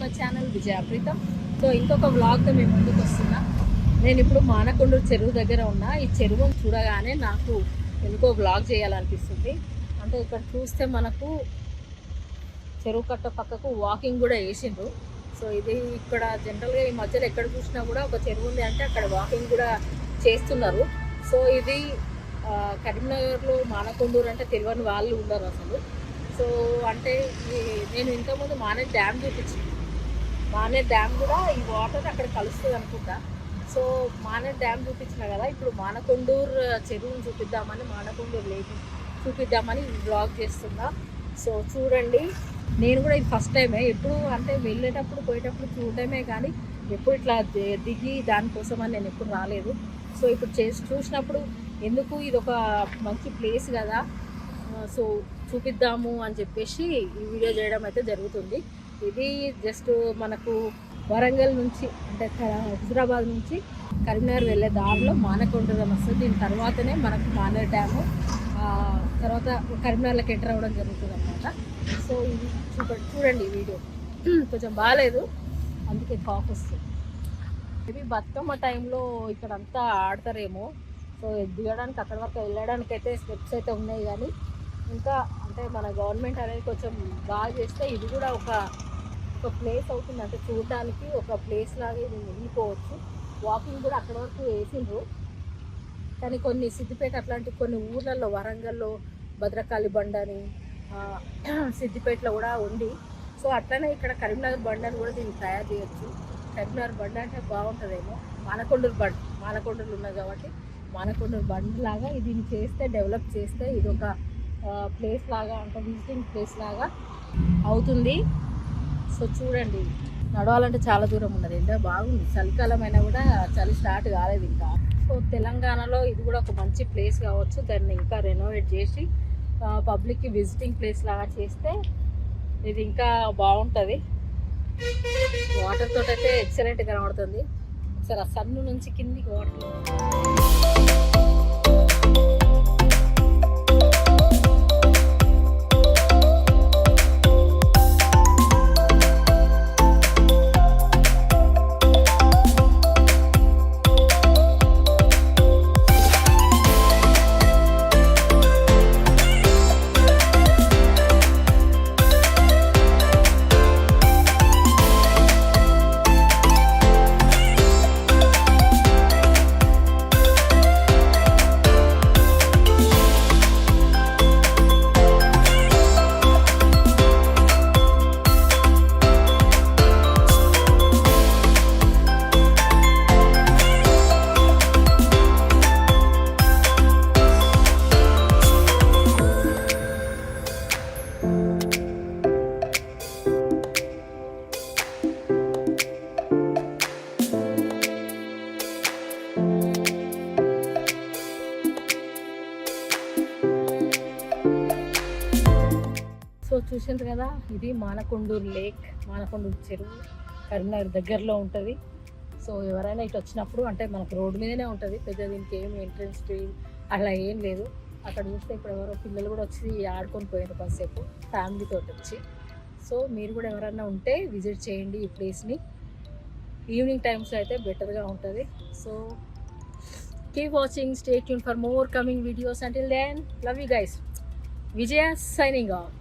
My channel Vijaya Preetham. So ఇంకొక వ్లాగ్తో మేము ముందుకు వస్తున్నా. నేను ఇప్పుడు మానకొండూరు చెరువు దగ్గర ఉన్నా. ఈ చెరువును చూడగానే నాకు ఎందుకో వ్లాగ్ చేయాలనిపిస్తుంది. అంటే ఇక్కడ చూస్తే మనకు చెరువు కట్ట పక్కకు వాకింగ్ కూడా వేసిండ్రు. సో ఇది ఇక్కడ జనరల్గా ఈ మధ్యలో ఎక్కడ చూసినా కూడా ఒక చెరువు ఉంది అంటే అక్కడ వాకింగ్ కూడా చేస్తున్నారు. సో ఇది కరీంనగర్లో మానకొండూరు అంటే తెలియని వాళ్ళు ఉండరు అసలు. సో అంటే నేను ఇంతకుముందు మానేరు డ్యామ్ చూపించింది. మానేరు డ్యామ్ కూడా ఈ వాటర్ అక్కడ కలుస్తుంది అనుకుంటా. సో మానేరు డ్యామ్ చూపించిన కదా, ఇప్పుడు మానకొండూరు చెరువును చూపిద్దామని, మానకొండూరు లేక్ చూపిద్దామని బ్లాగ్ చేస్తున్నా. సో చూడండి, నేను కూడా ఇది ఫస్ట్ టైమే. ఎప్పుడు అంటే వెళ్ళేటప్పుడు పోయేటప్పుడు చూడటమే కానీ ఎప్పుడు ఇట్లా దిగి దానికోసం అని నేను ఎప్పుడు రాలేదు. సో ఇప్పుడు చూసినప్పుడు ఎందుకు ఇది ఒక మంచి ప్లేస్ కదా, సో చూపిద్దాము అని చెప్పేసి ఈ వీడియో చేయడం అయితే జరుగుతుంది. ఇది జస్ట్ మనకు వరంగల్ నుంచి అంటే హైదరాబాద్ నుంచి కరీంనగర్ వెళ్ళే దారిలో మానకొండూరు వస్తుంది. దీని తర్వాతనే మనకు మానేరు డ్యాము, తర్వాత కరీంనగర్లోకి ఎంటర్ అవ్వడం జరుగుతుంది అన్నమాట. సో ఇది చూడండి ఈ వీడియో. కొంచెం బాగాలేదు, అందుకే కాఫ్ వస్తుంది. మేబీ బతుకమ్మ టైంలో ఇక్కడ అంతా ఆడతారేమో. సో దిగడానికి అక్కడ వరకు వెళ్ళడానికి అయితే స్టెప్స్ అయితే ఉన్నాయి, కానీ ఇంకా అంటే మన గవర్నమెంట్ అనేది కొంచెం బాగా చేస్తే ఇది కూడా ఒక ప్లేస్ అవుతుంది. అంటే చూడడానికి ఒక ప్లేస్ లాగా ఇది మిగిలిపోవచ్చు. వాకింగ్ కూడా అక్కడ వరకు వేసిండ్రు, కానీ కొన్ని సిద్దిపేట అట్లాంటి కొన్ని ఊర్లలో, వరంగల్లో భద్రకాళి బండ అని, సిద్దిపేటలో కూడా ఉంది. సో అట్లనే ఇక్కడ కరీంనగర్ బండ అని కూడా దీన్ని తయారు చేయొచ్చు. కరీంనగర్ బండ అంటే బాగుంటుందేమో. మానకొండూరు ఉన్నది కాబట్టి మానకొండూరు బండ్ లాగా దీన్ని చేస్తే, డెవలప్ చేస్తే ఇది ఒక ప్లేస్ లాగా, అంటే విజిటింగ్ ప్లేస్ లాగా అవుతుంది. సో చూడండి, నడవాలంటే చాలా దూరం ఉన్నది. ఎండ బాగుంది, చలికాలం అయినా కూడా చలి స్టార్ట్ కాలేదు ఇంకా. సో తెలంగాణలో ఇది కూడా ఒక మంచి ప్లేస్ కావచ్చు. దాన్ని ఇంకా రెనోవేట్ చేసి పబ్లిక్కి విజిటింగ్ ప్లేస్ లాగా చేస్తే ఇది ఇంకా బాగుంటుంది. వాటర్ తోటి అయితే ఎక్సలెంట్ కనబడుతుంది. ఒకసారి ఆ సన్ను నుంచి కిందికి వాటర్ చూసింది కదా. ఇది మానకొండూరు లేక్, మానకొండూరు చెరువు కరీంనగర్ దగ్గరలో ఉంటుంది. సో ఎవరైనా ఇటు వచ్చినప్పుడు, అంటే మనకు రోడ్డు మీదనే ఉంటుంది, పెద్ద దీనికి ఏమి ఎంట్రన్స్ ఫీ అలా ఏం లేదు. అక్కడ చూస్తే ఇప్పుడు ఎవరో పిల్లలు కూడా వచ్చి ఆడుకొని పోయారు కొంతసేపు ఫ్యామిలీతో వచ్చి. సో మీరు కూడా ఎవరైనా ఉంటే విజిట్ చేయండి ఈ ప్లేస్ని. ఈవినింగ్ టైమ్స్లో అయితే బెటర్గా ఉంటుంది. So keep watching, stay tune for more coming videos. Until then, love you guys. Vijaya signing of.